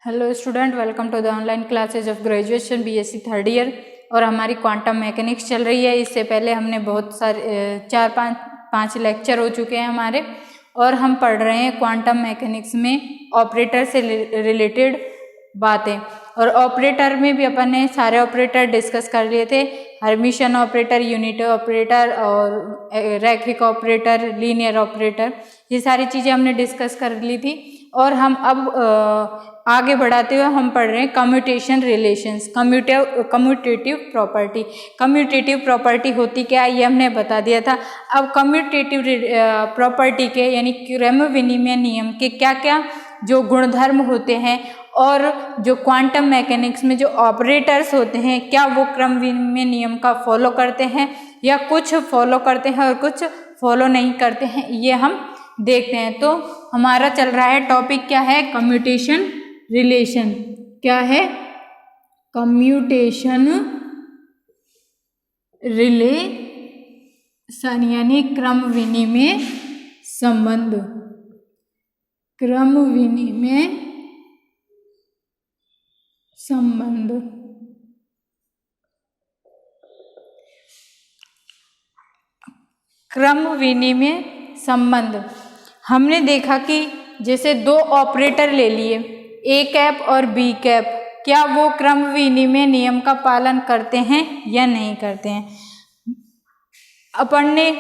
Hello student, welcome to the online classes of graduation BSc third year. और हमारी quantum mechanics चल रही है। इससे पहले हमने बहुत सारे पाँच लेक्चर हो चुके हैं हमारे, और हम पढ़ रहे हैं क्वांटम मैकेनिक्स में ऑपरेटर से रिलेटेड बातें। और ऑपरेटर में भी अपन ने सारे ऑपरेटर डिस्कस कर लिए थे। हर्मिशन ऑपरेटर, यूनिट ऑपरेटर और रैखिक ऑपरेटर, लीनियर ऑपरेटर, ये सारी चीज़ें हमने डिस्कस कर ली थी। और हम अब आगे बढ़ाते हुए हम पढ़ रहे हैं commutation relations, commutative property. Commutative property होती क्या है ये हमने बता दिया था। अब कम्यूटेटिव प्रॉपर्टी के यानी क्रम विनिमय नियम के क्या क्या जो गुणधर्म होते हैं, और जो क्वांटम मैकेनिक्स में जो ऑपरेटर्स होते हैं क्या वो क्रम विनिमय नियम का फॉलो करते हैं या कुछ फॉलो करते हैं और कुछ फॉलो नहीं करते हैं, ये हम देखते हैं। तो हमारा चल रहा है टॉपिक क्या है, कम्यूटेशन रिलेशन। क्या है? कम्यूटेशन रिलेशन यानी क्रम विनिमय संबंध। क्रम विनिमय संबंध। क्रम विनिमय संबंध हमने देखा कि जैसे दो ऑपरेटर ले लिए, ए कैप और बी कैप, क्या वो क्रम विनिमय नियम का पालन करते हैं या नहीं करते हैं। अपन ने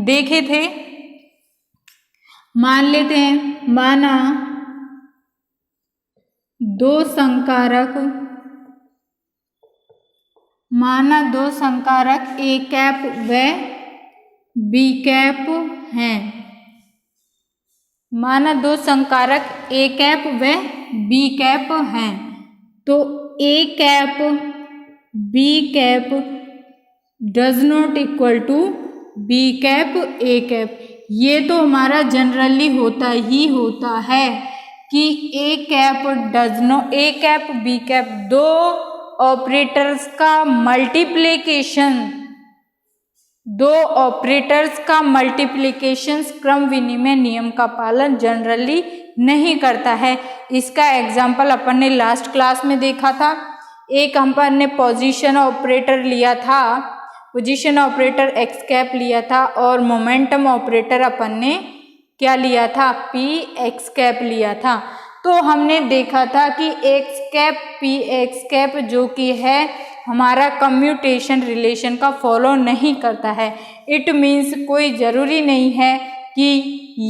देखे थे, मान लेते हैं, माना दो संकारक ए कैप व बी कैप हैं। माना दो संकारक ए कैप व बी कैप हैं, तो A cap B cap does not equal to B cap A cap. ये तो हमारा जनरली होता ही होता है कि ए कैप बी कैप दो ऑपरेटर्स का मल्टीप्लिकेशन क्रम विनिमय नियम का पालन जनरली नहीं करता है। इसका एग्जाम्पल अपन ने लास्ट क्लास में देखा था। एक अपन ने पोजीशन ऑपरेटर लिया था, पोजीशन ऑपरेटर एक्स कैप लिया था, और मोमेंटम ऑपरेटर अपन ने क्या लिया था, पी एक्स कैप लिया था। तो हमने देखा था कि X cap P X cap जो कि है हमारा कम्यूटेशन रिलेशन का फॉलो नहीं करता है। इट मीन्स कोई ज़रूरी नहीं है कि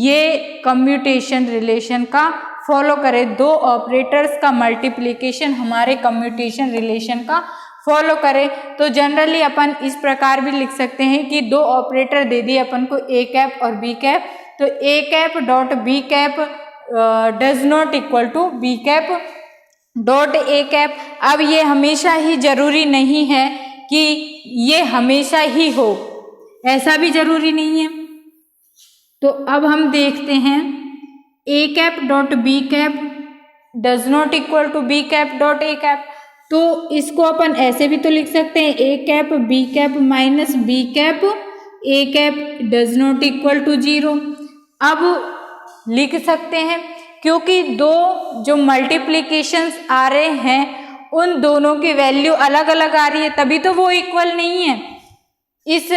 ये कम्यूटेशन रिलेशन का फॉलो करे। दो ऑपरेटर्स का मल्टीप्लिकेशन हमारे कम्यूटेशन रिलेशन का फॉलो करे। तो जनरली अपन इस प्रकार भी लिख सकते हैं कि दो ऑपरेटर दे दिए अपन को ए कैप और बी कैप, तो A cap dot B cap does not equal to B cap dot A cap. अब ये हमेशा ही जरूरी नहीं है कि ये हमेशा ही हो, ऐसा भी जरूरी नहीं है। तो अब हम देखते हैं, A cap dot B cap does not equal to B cap dot A cap. तो इसको अपन ऐसे भी तो लिख सकते हैं, A cap B cap minus B cap A cap does not equal to 0। अब लिख सकते हैं क्योंकि दो जो मल्टीप्लिकेशंस आ रहे हैं उन दोनों की वैल्यू अलग अलग आ रही है, तभी तो वो इक्वल नहीं है। इस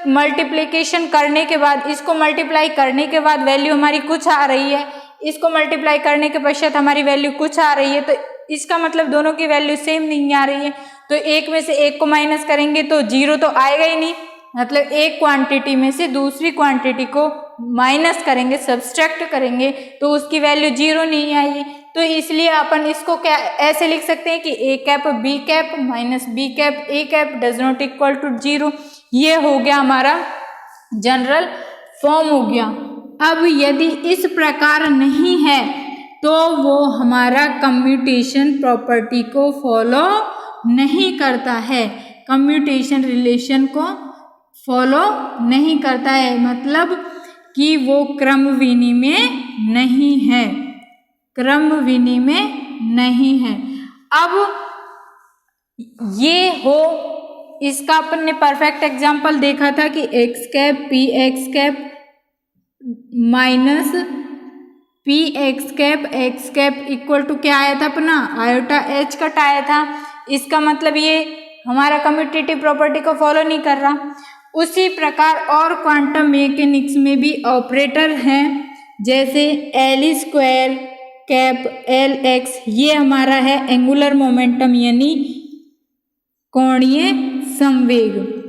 मल्टीप्लिकेशन करने के बाद, इसको मल्टीप्लाई करने के बाद वैल्यू हमारी कुछ आ रही है, इसको मल्टीप्लाई करने के पश्चात हमारी वैल्यू कुछ आ रही है, तो इसका मतलब दोनों की वैल्यू सेम नहीं आ रही है। तो एक में से एक को माइनस करेंगे तो 0 तो आएगा ही नहीं, मतलब एक क्वांटिटी में से दूसरी क्वांटिटी को माइनस करेंगे, सब्सट्रैक्ट करेंगे, तो उसकी वैल्यू 0 नहीं आएगी। तो इसलिए अपन इसको क्या ऐसे लिख सकते हैं कि A cap B cap minus B cap A cap does not equal to 0। ये हो गया हमारा जनरल फॉर्म हो गया। अब यदि इस प्रकार नहीं है तो वो हमारा कम्यूटेशन प्रॉपर्टी को फॉलो नहीं करता है, कम्यूटेशन रिलेशन को फॉलो नहीं करता है, मतलब कि वो क्रम विनिमय नहीं है, क्रम विनिमय नहीं है। अब ये हो, इसका अपन ने परफेक्ट एग्जाम्पल देखा था कि X cap P X cap minus P X cap equal to क्या आया था अपना, आयोटा एच कट आया था। इसका मतलब ये हमारा कम्यूटेटिव प्रॉपर्टी को फॉलो नहीं कर रहा। उसी प्रकार और क्वांटम मैकेनिक्स में भी ऑपरेटर हैं, जैसे L square cap L x, ये हमारा है एंगुलर मोमेंटम यानी कोणीय संवेग।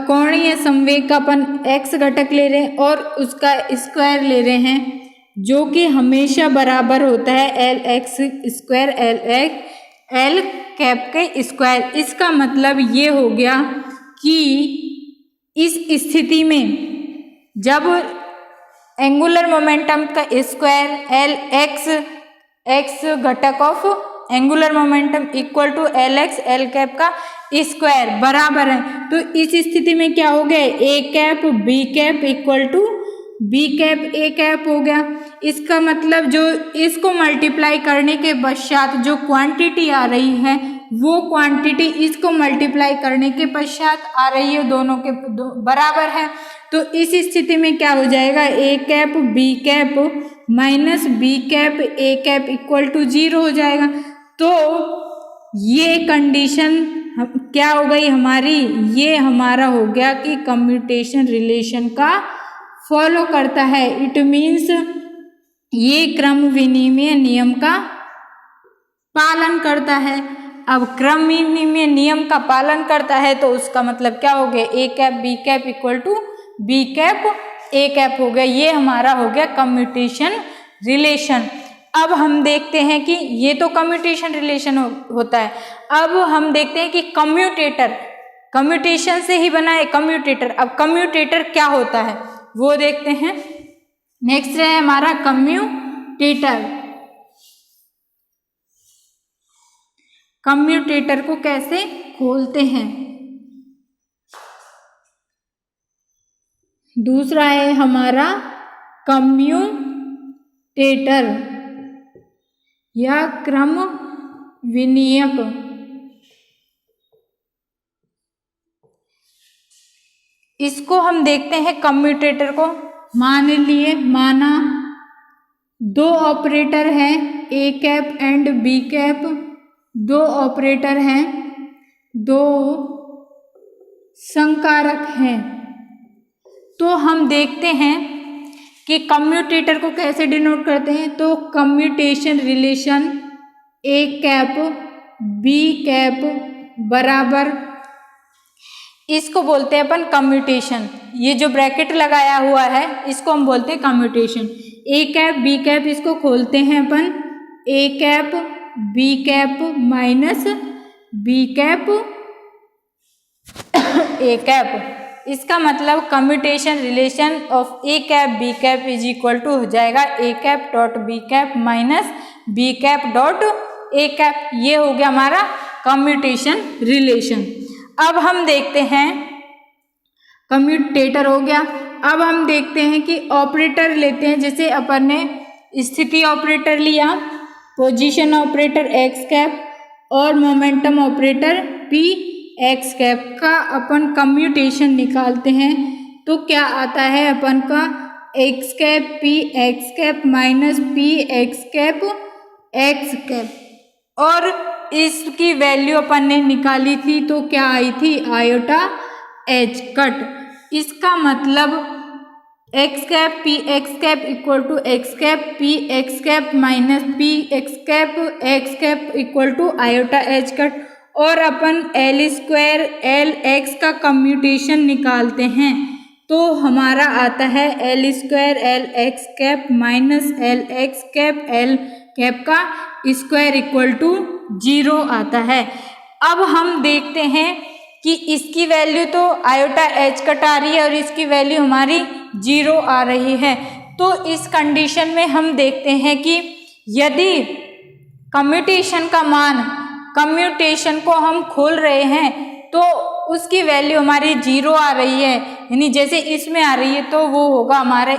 कोणीय संवेग का अपन x घटक ले रहे हैं और उसका स्क्वायर ले रहे हैं, जो कि हमेशा बराबर होता है L x square L cap के स्क्वायर। इसका मतलब ये हो गया कि इस स्थिति में जब एंगुलर मोमेंटम का स्क्वायर एल एक्स घटक of angular momentum equal to L X L cap का स्क्वायर बराबर है, तो इस स्थिति में क्या हो गया, A cap B cap equal to B cap A cap हो गया। इसका मतलब जो इसको मल्टीप्लाई करने के पश्चात जो क्वांटिटी आ रही है वो क्वांटिटी इसको मल्टीप्लाई करने के पश्चात आ रही है, दोनों के बराबर है। तो इस स्थिति में क्या हो जाएगा, A cap B cap minus B cap A cap equal to 0 हो जाएगा। तो ये कंडीशन क्या हो गई हमारी, ये हमारा हो गया कि कम्यूटेशन रिलेशन का फॉलो करता है। इट मीन्स ये क्रम विनिमय नियम का पालन करता है। अब क्रम विनिमय नियम का पालन करता है तो उसका मतलब क्या हो गया, A cap B cap equal to B cap A cap हो गया। ये हमारा हो गया कम्यूटेशन रिलेशन। अब हम देखते हैं कि ये तो कम्यूटेशन रिलेशन होता है। अब हम देखते हैं कि कम्यूटेशन से ही बना है कम्यूटेटर। अब कम्यूटेटर क्या होता है वो देखते हैं। नेक्स्ट है हमारा कम्यूटेटर। कम्यूटेटर को कैसे खोलते हैं। दूसरा है हमारा कम्यूटेटर या क्रम विनियक। इसको हम देखते हैं कम्यूटेटर को। माना दो ऑपरेटर हैं A cap and B cap, दो ऑपरेटर हैं, दो संकारक हैं। तो हम देखते हैं कि कम्यूटेटर को कैसे डिनोट करते हैं। तो कम्यूटेशन रिलेशन ए कैप बी कैप बराबर, इसको बोलते हैं अपन कम्यूटेशन। ये जो ब्रैकेट लगाया हुआ है इसको हम बोलते हैं commutation. A cap B cap इसको खोलते हैं अपन, A cap B cap minus B cap A cap. इसका मतलब commutation relation of A cap B cap is equal to हो जाएगा A cap dot B cap minus B cap dot A cap. ये हो गया हमारा कम्यूटेशन रिलेशन। अब हम देखते हैं कम्यूटेटर हो गया। अब हम देखते हैं कि ऑपरेटर लेते हैं। जैसे अपन ने स्थिति ऑपरेटर लिया, पोजीशन ऑपरेटर एक्स कैप और momentum operator P X cap का अपन कम्यूटेशन निकालते हैं तो क्या आता है अपन का x cap P X cap minus P X cap x cap. और इसकी वैल्यू अपन ने निकाली थी तो क्या आई थी, आयोटा एच कट। इसका मतलब X cap P X cap equal to X cap P X cap minus P X cap equal to iota H cut. और अपन एल स्क्वायर एल एक्स का कम्यूटेशन निकालते हैं तो हमारा आता है L square L X cap minus L X cap L cap का स्क्वायर इक्वल टू 0 आता है। अब हम देखते हैं कि इसकी वैल्यू तो आयोटा एच कट आ रही है और इसकी वैल्यू हमारी 0 आ रही है। तो इस कंडीशन में हम देखते हैं कि यदि कम्यूटेशन का मान, कम्यूटेशन को हम खोल रहे हैं तो उसकी वैल्यू हमारी 0 आ रही है, यानी जैसे इसमें आ रही है तो वो होगा हमारा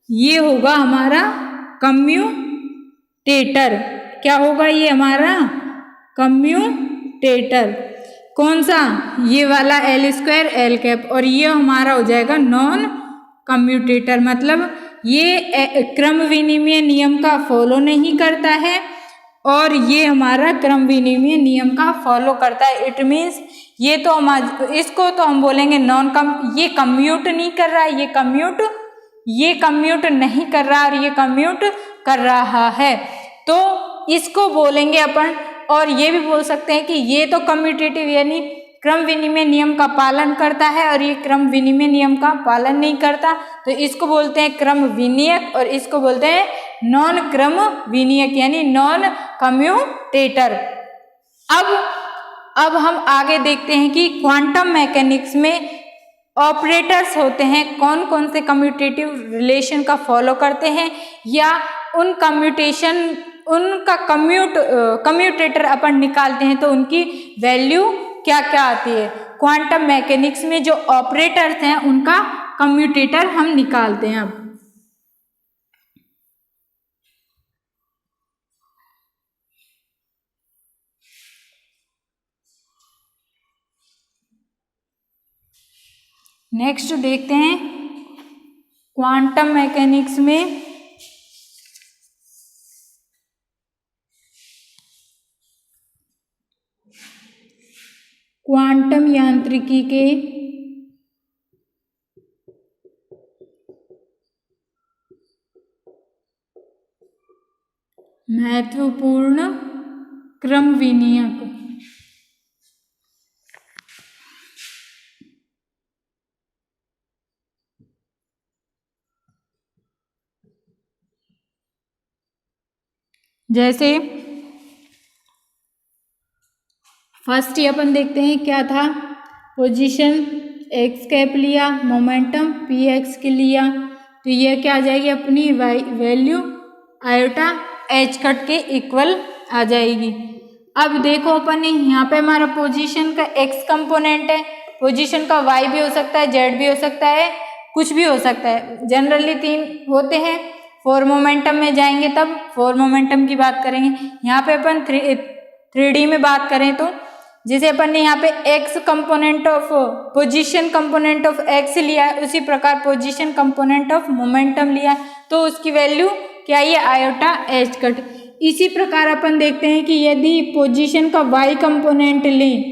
ये होगा हमारा कम्यूटेटर। क्या होगा ये हमारा कम्यूटेटर। कौन सा, ये वाला एल स्क्वायर एल कैप। और ये हमारा हो जाएगा नॉन कम्यूटेटर, मतलब ये क्रम विनिमय नियम का फॉलो नहीं करता है और ये हमारा क्रम विनिमय नियम का फॉलो करता है। इट मीन्स ये तो हम इसको तो हम बोलेंगे ये कम्यूट नहीं कर रहा है, ये कम्यूट नहीं कर रहा और ये कम्यूट कर रहा है, तो इसको बोलेंगे अपन। और ये भी बोल सकते हैं कि ये तो कम्यूटेटिव यानी क्रम विनिमय नियम का पालन करता है और ये क्रम विनिमय नियम का पालन नहीं करता, तो इसको बोलते हैं क्रम विनियक और इसको बोलते हैं नॉन क्रम विनियक यानी नॉन कम्यूटेटर। अब हम आगे देखते हैं कि क्वांटम मैकेनिक्स में ऑपरेटर्स होते हैं कौन कौन से कम्यूटेटिव रिलेशन का फॉलो करते हैं या उनका कम्यूटेटर अपन निकालते हैं तो उनकी वैल्यू क्या क्या आती है। क्वांटम मैकेनिक्स में जो ऑपरेटर्स हैं उनका कम्यूटेटर हम निकालते हैं। अब नेक्स्ट देखते हैं क्वांटम मैकेनिक्स में क्वांटम यांत्रिकी के महत्वपूर्ण क्रम विनियक। जैसे फर्स्ट ही अपन देखते हैं क्या था, पोजीशन एक्स कैप लिया, मोमेंटम पी एक्स के लिया, तो ये क्या आ जाएगी अपनी वैल्यू आयोटा एच कट के इक्वल आ जाएगी। अब देखो अपन ने यहाँ पे हमारा पोजीशन का एक्स कंपोनेंट है, पोजीशन का वाई भी हो सकता है, जेड भी हो सकता है, कुछ भी हो सकता है, जनरली 3 होते हैं। 4 मोमेंटम में जाएंगे तब 4 मोमेंटम की बात करेंगे। यहाँ पे अपन 3D में बात करें तो जैसे अपन ने यहाँ पे x component of position component of x लिया है, उसी प्रकार पोजीशन कंपोनेंट ऑफ मोमेंटम लिया, तो उसकी वैल्यू क्या है आयोटा एच कट। इसी प्रकार अपन देखते हैं कि यदि पोजीशन का वाई कंपोनेंट लें,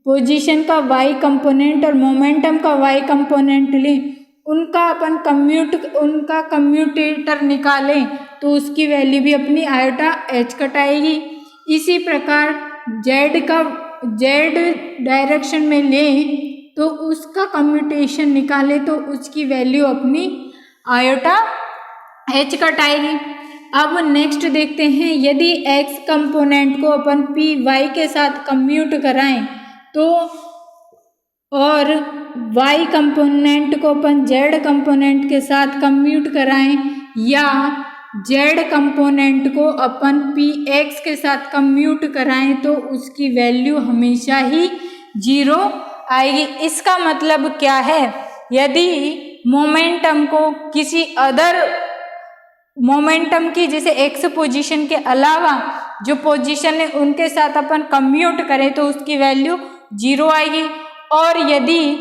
पोजीशन का वाई कंपोनेंट और मोमेंटम का वाई कंपोनेंट लें, उनका कम्यूटेटर निकालें तो उसकी वैल्यू भी अपनी आयोटा एच कट आएगी। इसी प्रकार जेड डायरेक्शन में लें तो उसका कम्यूटेशन निकाले तो उसकी वैल्यू अपनी आयोटा एच कट आएगी। अब नेक्स्ट देखते हैं, यदि एक्स कंपोनेंट को अपन पी वाई के साथ कम्यूट कराएं तो और वाई कंपोनेंट को अपन जेड कंपोनेंट के साथ कम्यूट कराएं या जेड कंपोनेंट को अपन पी एक्स के साथ कम्यूट कराएं तो उसकी वैल्यू हमेशा ही 0 आएगी। इसका मतलब क्या है, यदि मोमेंटम को किसी अदर मोमेंटम की जैसे एक्स पोजीशन के अलावा जो पोजीशन है उनके साथ अपन कम्यूट करें तो उसकी वैल्यू 0 आएगी, और यदि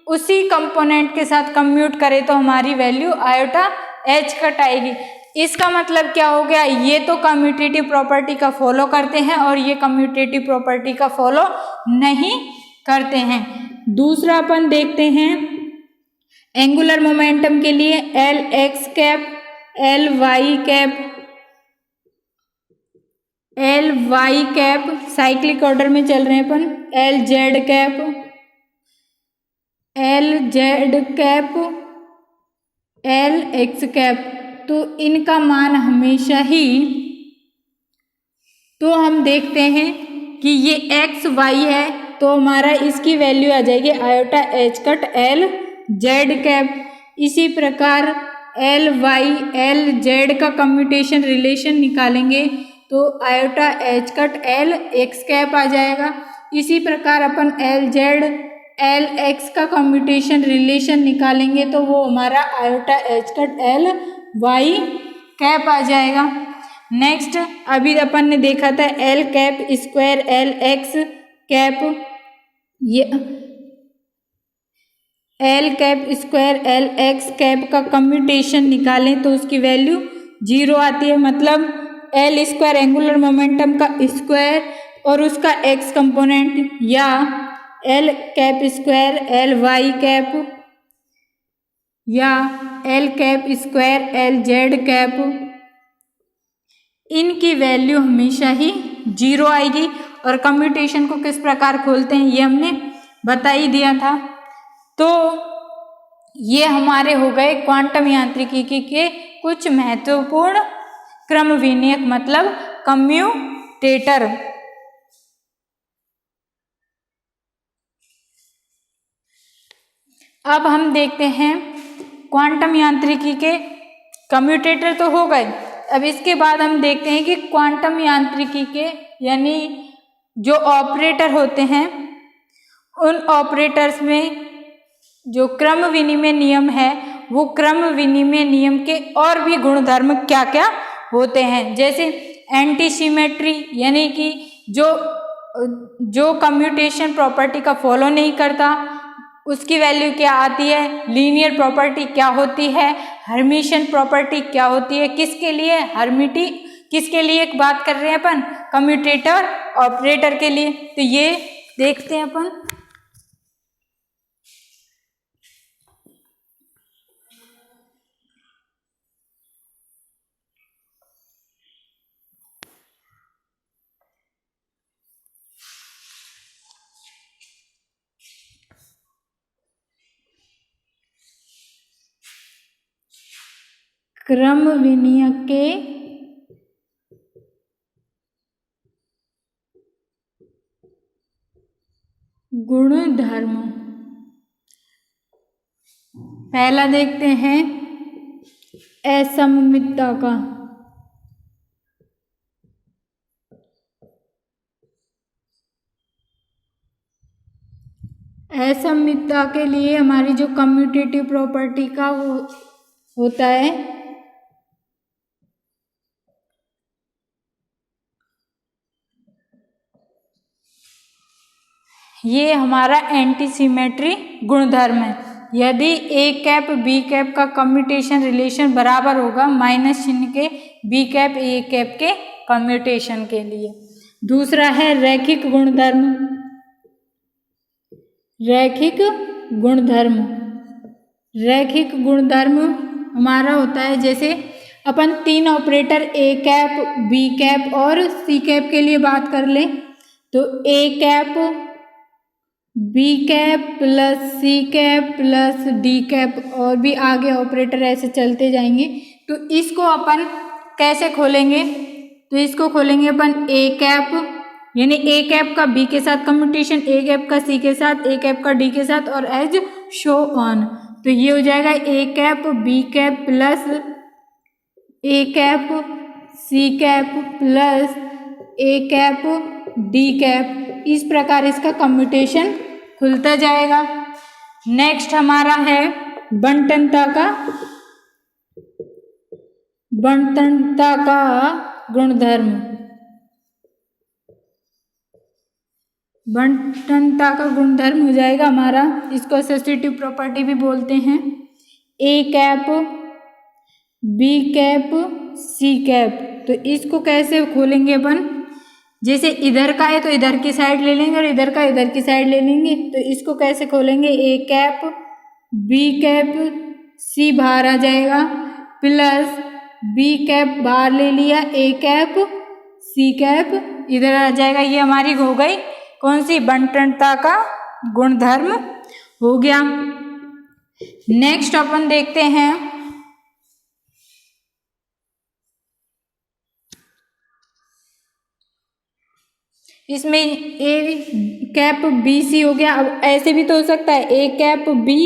उसी कंपोनेंट के साथ कम्यूट करें तो हमारी वैल्यू आयोटा एच कट आएगी। इसका मतलब क्या हो गया, ये तो कम्यूटेटिव प्रॉपर्टी का फॉलो करते हैं और ये कम्यूटेटिव प्रॉपर्टी का फॉलो नहीं करते हैं। दूसरा अपन देखते हैं एंगुलर मोमेंटम के लिए L X cap, L Y cap, cyclic order में चल रहे हैं अपन, L Z cap, L X cap, तो इनका मान हमेशा ही, तो हम देखते हैं कि ये एक्स वाई है तो हमारा इसकी वैल्यू आ जाएगी iota H cut L Z cap. इसी प्रकार एल वाई एल जेड का कम्यूटेशन रिलेशन निकालेंगे तो iota H cut L X cap आ जाएगा। इसी प्रकार अपन एल जेड एल एक्स का कम्यूटेशन रिलेशन निकालेंगे तो वो हमारा iota H cut L Y cap आ जाएगा। नेक्स्ट अभी अपन ने देखा था L cap square L X cap, ये L cap square L X cap का कम्यूटेशन निकालें तो उसकी वैल्यू 0 आती है। मतलब एल स्क्वायर एंगुलर मोमेंटम का स्क्वायर और उसका एक्स कंपोनेंट, या L cap square L Y cap या L cap square L Z cap, इनकी वैल्यू हमेशा ही 0 आएगी। और कम्यूटेशन को किस प्रकार खोलते हैं ये हमने बता ही दिया था। तो ये हमारे हो गए क्वांटम यांत्रिकी के कुछ महत्वपूर्ण क्रम विन्यायक मतलब कम्यूटेटर। अब हम देखते हैं क्वांटम यांत्रिकी के कम्यूटेटर तो हो गए। अब इसके बाद हम देखते हैं कि क्वांटम यांत्रिकी के यानी जो ऑपरेटर होते हैं उन ऑपरेटर्स में जो क्रम विनिमय नियम है वो क्रम विनिमय नियम के और भी गुणधर्म क्या क्या होते हैं। जैसे एंटी सिमेट्री यानी कि जो कम्यूटेशन प्रॉपर्टी का फॉलो नहीं करता उसकी वैल्यू क्या आती है, लीनियर प्रॉपर्टी क्या होती है, हर्मिशन प्रॉपर्टी क्या होती है, किसके लिए हर्मिटी, किसके लिए एक बात कर रहे हैं अपन, कम्यूटेटर ऑपरेटर के लिए। तो ये देखते हैं अपन। क्रम विनिमय के गुणधर्म, पहला देखते हैं असममितता का। असममितता के लिए हमारी जो कम्यूटेटिव प्रॉपर्टी का वो होता है ये हमारा एंटी सिमेट्री गुणधर्म है। यदि ए कैप बी कैप का कम्यूटेशन रिलेशन बराबर होगा माइनस चिन्ह के बी कैप ए कैप के कम्यूटेशन के लिए। दूसरा है रैखिक गुणधर्म। रैखिक गुणधर्म, रैखिक गुणधर्म हमारा होता है जैसे अपन तीन operator A cap B cap और सी कैप के लिए बात कर लें तो A cap B cap plus C cap plus D cap और भी आगे ऑपरेटर ऐसे चलते जाएंगे। तो इसको अपन कैसे खोलेंगे, तो इसको खोलेंगे अपन ए कैप यानी ए कैप का बी के साथ कम्यूटेशन, ए कैप का सी के साथ, ए कैप का डी के साथ और एज शो ऑन। तो ये हो जाएगा A cap B cap plus A cap C cap plus A cap D cap. इस प्रकार इसका कम्यूटेशन खुलता जाएगा। नेक्स्ट हमारा है बंटनता का गुणधर्म। बंटनता का गुणधर्म हो जाएगा हमारा, इसको एसोसिएटिव प्रॉपर्टी भी बोलते हैं। A cap B cap C cap, तो इसको कैसे खोलेंगे अपन, जैसे इधर का है तो इधर की साइड ले लेंगे और इधर का इधर की साइड ले लेंगे। तो इसको कैसे खोलेंगे, ए कैप बी कैप सी बाहर आ जाएगा प्लस बी कैप बाहर ले लिया, ए कैप सी कैप इधर आ जाएगा। ये हमारी हो गई कौन सी, बंटनता का गुणधर्म हो गया। नेक्स्ट अपन देखते हैं इसमें ए कैप बी सी हो गया। अब ऐसे भी तो हो सकता है ए कैप बी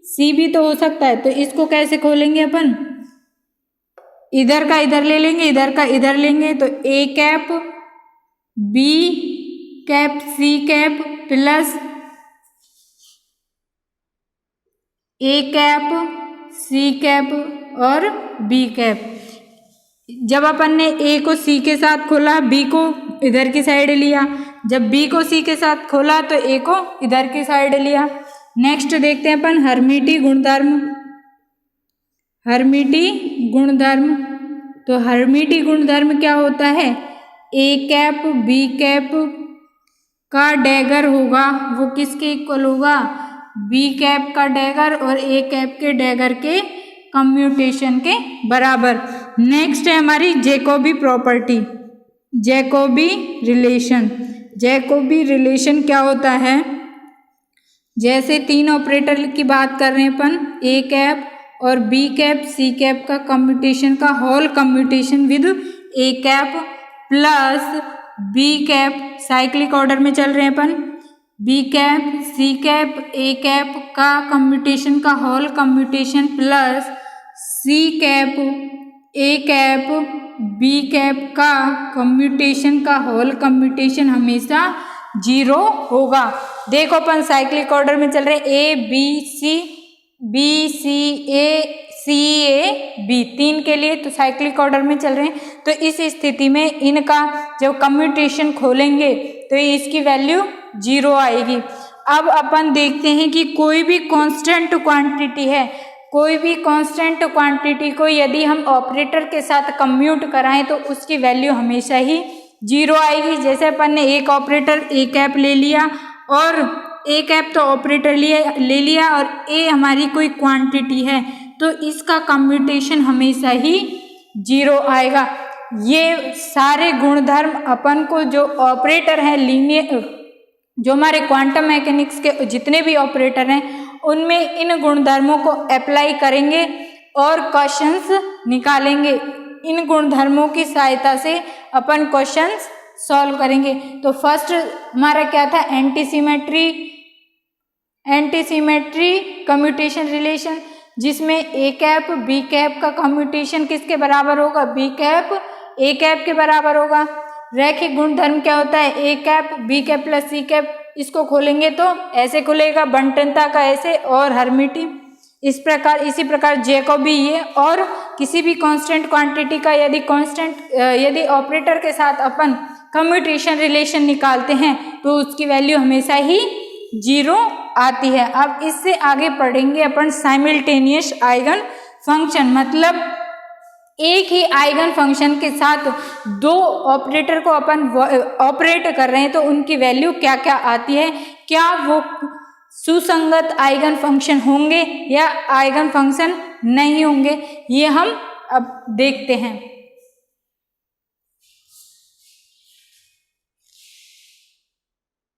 सी भी तो हो सकता है। तो इसको कैसे खोलेंगे अपन, इधर का इधर ले लेंगे, इधर का इधर लेंगे। तो A cap B cap C cap plus A cap C cap और बी कैप। जब अपन ने ए को सी के साथ खोला, बी को इधर की साइड लिया, जब बी को सी के साथ खोला तो ए को इधर की साइड लिया। नेक्स्ट देखते हैं अपन हर्मिटी गुणधर्म। हर्मिटी गुणधर्म, तो हर्मिटी गुणधर्म क्या होता है, ए कैप बी कैप का डैगर होगा वो किसके इक्वल होगा, बी कैप का डैगर और ए कैप के डैगर के कम्यूटेशन के बराबर। नेक्स्ट है हमारी Jacobi property, Jacobi relation. Jacobi relation क्या होता है, जैसे तीन ऑपरेटर की बात कर रहे हैं अपन, ए कैप और बी कैप सी कैप का कम्यूटेशन का whole commutation with A cap plus B cap, cyclic order में चल रहे हैं अपन, B cap C cap A cap का कम्यूटेशन का whole commutation plus C cap A cap B cap का कम्यूटेशन का होल कम्यूटेशन हमेशा 0 होगा। देखो अपन साइक्लिक ऑर्डर में चल रहे हैं, A B C A B, तीन के लिए तो साइक्लिक ऑर्डर में चल रहे हैं। तो इस स्थिति में इनका जब कम्यूटेशन खोलेंगे तो इसकी वैल्यू 0 आएगी। अब अपन देखते हैं कि कोई भी कांस्टेंट क्वांटिटी है, कोई भी कांस्टेंट क्वांटिटी को यदि हम ऑपरेटर के साथ कम्यूट कराएं तो उसकी वैल्यू हमेशा ही 0 आएगी। जैसे अपन ने एक ऑपरेटर ए कैप ले लिया और ए कैप तो ऑपरेटर ले लिया और ए हमारी कोई क्वांटिटी है, तो इसका कम्यूटेशन हमेशा ही 0 आएगा। ये सारे गुणधर्म अपन को जो ऑपरेटर हैं लीनियर, जो हमारे क्वांटम मैकेनिक्स के जितने भी ऑपरेटर हैं उनमें इन गुणधर्मों को अप्लाई करेंगे और क्वेश्चंस निकालेंगे। इन गुणधर्मों की सहायता से अपन क्वेश्चंस सॉल्व करेंगे। तो फर्स्ट हमारा क्या था, एंटीसिमेट्री कम्यूटेशन रिलेशन, जिसमें ए कैप बी कैप का कम्यूटेशन किसके बराबर होगा, बी कैप ए कैप के बराबर होगा। रैखिक गुणधर्म क्या होता है, A cap B cap plus C cap, इसको खोलेंगे तो ऐसे खुलेगा, बंटनता का ऐसे, और हर्मिटी इसी प्रकार जैकोबी ये, और किसी भी कांस्टेंट क्वांटिटी का यदि ऑपरेटर के साथ अपन कम्यूटेशन रिलेशन निकालते हैं तो उसकी वैल्यू हमेशा ही 0 आती है। अब इससे आगे पढ़ेंगे अपन साइमल्टेनियस आइगन फंक्शन, मतलब एक ही आइगन फंक्शन के साथ दो ऑपरेटर को अपन ऑपरेट कर रहे हैं तो उनकी वैल्यू क्या क्या आती है, क्या वो सुसंगत आइगन फंक्शन होंगे या आइगन फंक्शन नहीं होंगे, ये हम अब देखते हैं।